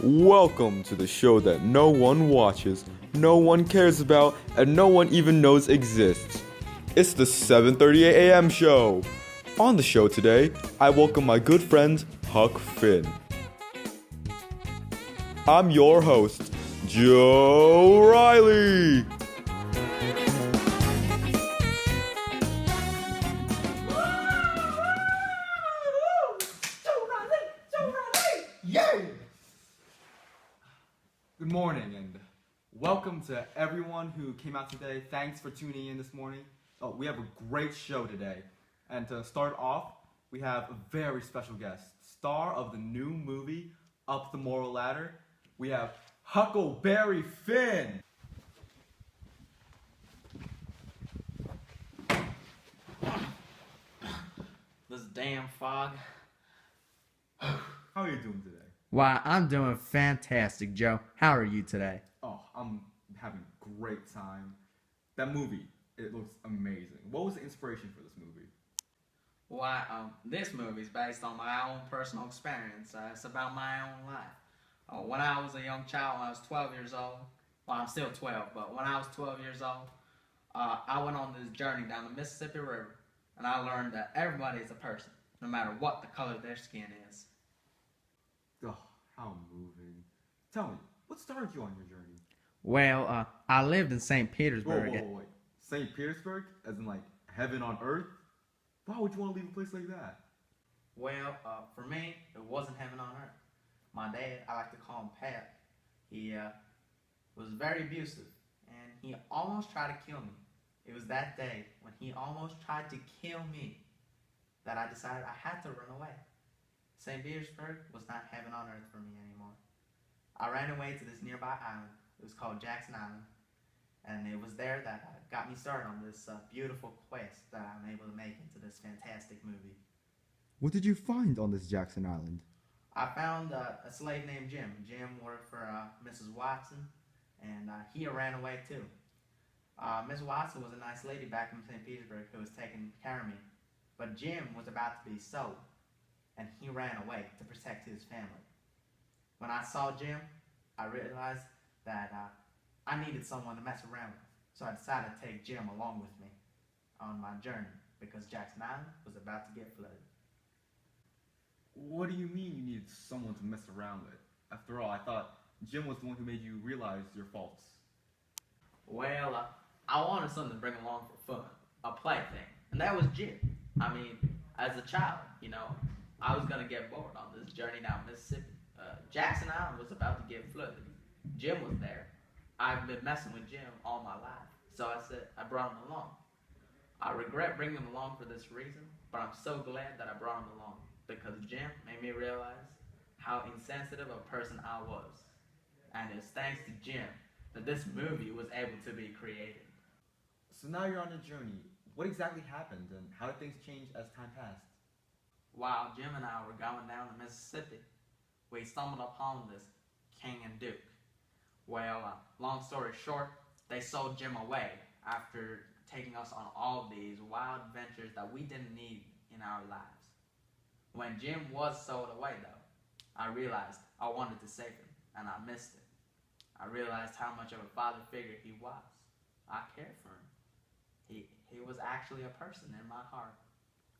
Welcome to the show that no one watches, no one cares about, and no one even knows exists. It's the 7:30 a.m. show. On the show today, I welcome my good friend, Huck Finn. I'm your host, Joe Riley. Good morning and welcome to everyone who came out today. Thanks for tuning in this morning. We have a great show today. And to start off, we have a very special guest, star of the new movie, Up the Moral Ladder. We have Huckleberry Finn. This damn fog. How are you doing today? Why, I'm doing fantastic, Joe. How are you today? Oh, I'm having a great time. That movie, it looks amazing. What was the inspiration for this movie? Why, this movie is based on my own personal experience. It's about my own life. When I was a young child, when I was 12 years old, well, I'm still 12, but when I was 12 years old, I went on this journey down the Mississippi River, and I learned that everybody is a person, no matter what the color of their skin is. Oh, how moving. Tell me, what started you on your journey? Well, I lived in St. Petersburg. Wait. St. Petersburg? As in like heaven on earth? Why would you want to leave a place like that? Well, for me, it wasn't heaven on earth. My dad, I like to call him Pat, he was very abusive, and he almost tried to kill me. It was that day when he almost tried to kill me that I decided I had to run away. St. Petersburg was not heaven on earth for me anymore. I ran away to this nearby island. It was called Jackson Island, and it was there that got me started on this beautiful quest that I'm able to make into this fantastic movie. What did you find on this Jackson Island? I found a slave named Jim. Jim worked for Mrs. Watson, and he ran away too. Miss Watson was a nice lady back in St. Petersburg who was taking care of me, but Jim was about to be sold, and he ran away to protect his family. When I saw Jim, I realized that I needed someone to mess around with, so I decided to take Jim along with me on my journey because Jackson Island was about to get flooded. What do you mean you needed someone to mess around with? After all, I thought Jim was the one who made you realize your faults. Well, I wanted something to bring along for fun, a plaything, and that was Jim. I mean, as a child, I was going to get bored on this journey down Mississippi. Jackson Island was about to get flooded. Jim was there. I've been messing with Jim all my life, so I brought him along. I regret bringing him along for this reason, but I'm so glad that I brought him along because Jim made me realize how insensitive a person I was. And it's thanks to Jim that this movie was able to be created. So now you're on a journey. What exactly happened and how did things change as time passed? While Jim and I were going down the Mississippi, we stumbled upon this king and duke. Well, long story short, they sold Jim away after taking us on all these wild adventures that we didn't need in our lives. When Jim was sold away, though, I realized I wanted to save him, and I missed it. I realized how much of a father figure he was. I cared for him. He was actually a person in my heart.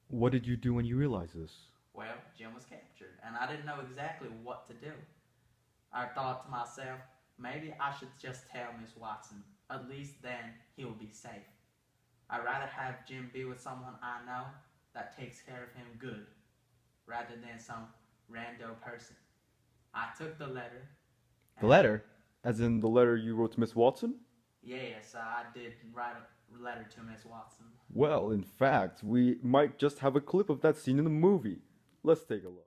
What did you do when you realized this? Well, Jim was captured, and I didn't know exactly what to do. I thought to myself, maybe I should just tell Miss Watson. At least then he'll be safe. I'd rather have Jim be with someone I know that takes care of him good, rather than some rando person. I took the letter. The letter? As in the letter you wrote to Miss Watson? Yes, I did write a letter to Miss Watson. Well, in fact, we might just have a clip of that scene in the movie. Let's take a look.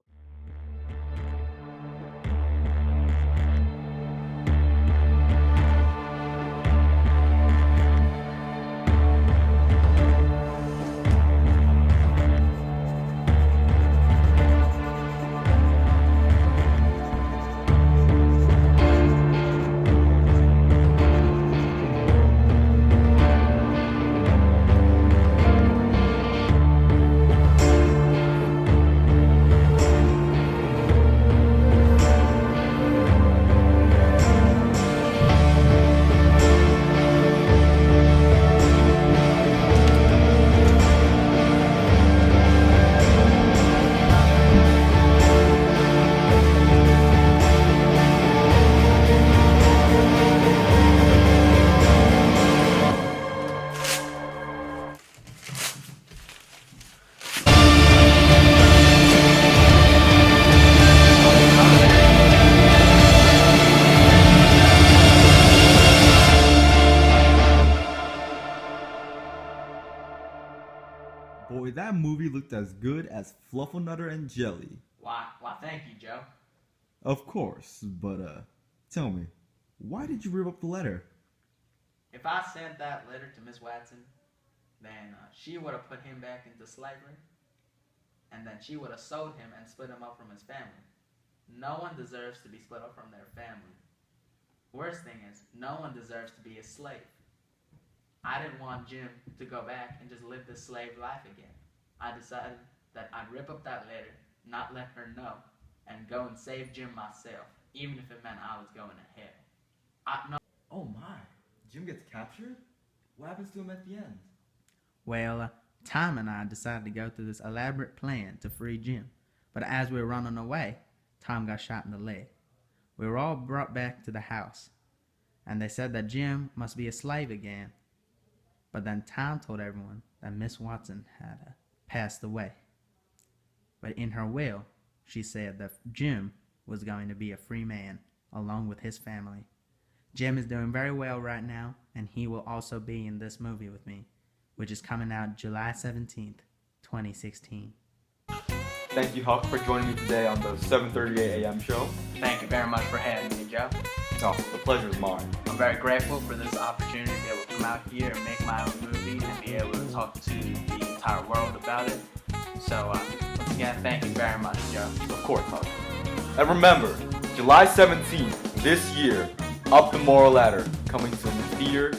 looked as good as Flufflenutter and Jelly. Why, thank you, Joe. Of course, but tell me, why did you rip up the letter? If I sent that letter to Miss Watson, then she would have put him back into slavery, and then she would have sold him and split him up from his family. No one deserves to be split up from their family. Worst thing is, no one deserves to be a slave. I didn't want Jim to go back and just live this slave life again. I decided that I'd rip up that letter, not let her know, and go and save Jim myself, even if it meant I was going to hell. Oh my, Jim gets captured? What happens to him at the end? Well, Tom and I decided to go through this elaborate plan to free Jim. But as we were running away, Tom got shot in the leg. We were all brought back to the house, and they said that Jim must be a slave again. But then Tom told everyone that Miss Watson had passed away. But in her will, she said that Jim was going to be a free man along with his family. Jim is doing very well right now, and he will also be in this movie with me, which is coming out July 17th, 2016. Thank you, Huck, for joining me today on the 7:38 a.m. show. Thank you very much for having me, Joe. Oh, the pleasure is mine. I'm very grateful for this opportunity to be able to come out here and make my own movie and be able to talk to the entire world about it. So, once again, thank you very much, Joe. Of course, Huck. And remember, July 17th this year, Up the Moral Ladder, coming to the theater